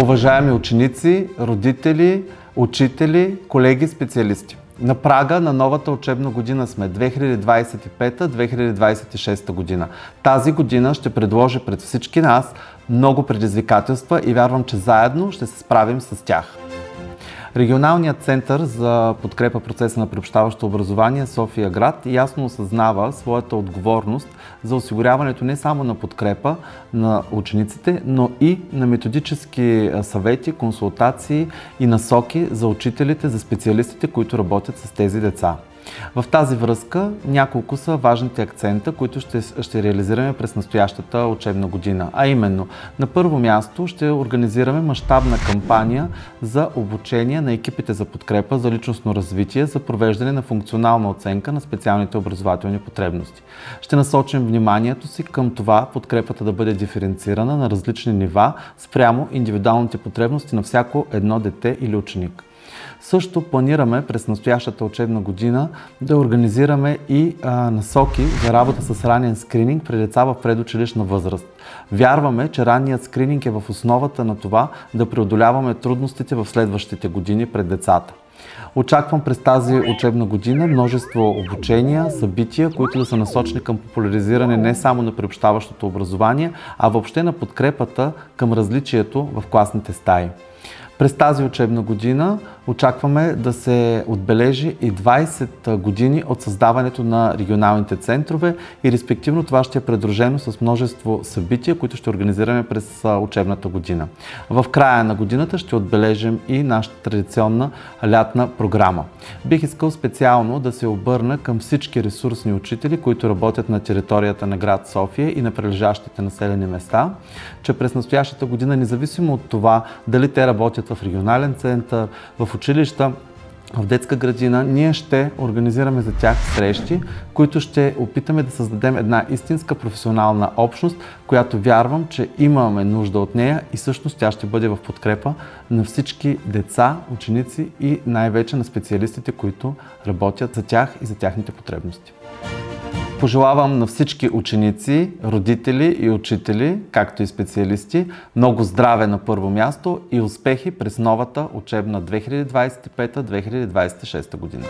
Уважаеми ученици, родители, учители, колеги, специалисти! На прага на новата учебна година сме 2025-2026 година. Тази година ще предложи пред всички нас много предизвикателства и вярвам, че заедно ще се справим с тях. Регионалният център за подкрепа процеса на приобщаващо образование София град ясно осъзнава своята отговорност за осигуряването не само на подкрепа на учениците, но и на методически съвети, консултации и насоки за учителите, за специалистите, които работят с тези деца. В тази връзка няколко са важните акцента, които ще реализираме през настоящата учебна година. А именно, на първо място ще организираме мащабна кампания за обучение на екипите за подкрепа за личностно развитие, за провеждане на функционална оценка на специалните образователни потребности. Ще насочим вниманието си към това подкрепата да бъде диференцирана на различни нива спрямо индивидуалните потребности на всяко едно дете или ученик. Също планираме през настоящата учебна година да организираме и насоки за работа с ранен скрининг при деца в предучилищна възраст. Вярваме, че ранният скрининг е в основата на това да преодоляваме трудностите в следващите години пред децата. Очаквам през тази учебна година множество обучения, събития, които да са насочени към популяризиране не само на приобщаващото образование, а въобще на подкрепата към различието в класните стаи. През тази учебна година очакваме да се отбележи и 20 години от създаването на регионалните центрове и респективно това ще е придружено с множество събития, които ще организираме през учебната година. В края на годината ще отбележим и нашата традиционна лятна програма. Бих искал специално да се обърна към всички ресурсни учители, които работят на територията на град София и на прилежащите населени места, че през настоящата година, независимо от това дали те работят в регионален център, в училища, в детска градина, ние ще организираме за тях срещи, които ще опитаме да създадем една истинска професионална общност, която вярвам, че имаме нужда от нея и всъщност тя ще бъде в подкрепа на всички деца, ученици и най-вече на специалистите, които работят за тях и за тяхните потребности. Пожелавам на всички ученици, родители и учители, както и специалисти, много здраве на първо място и успехи през новата учебна 2025-2026 година.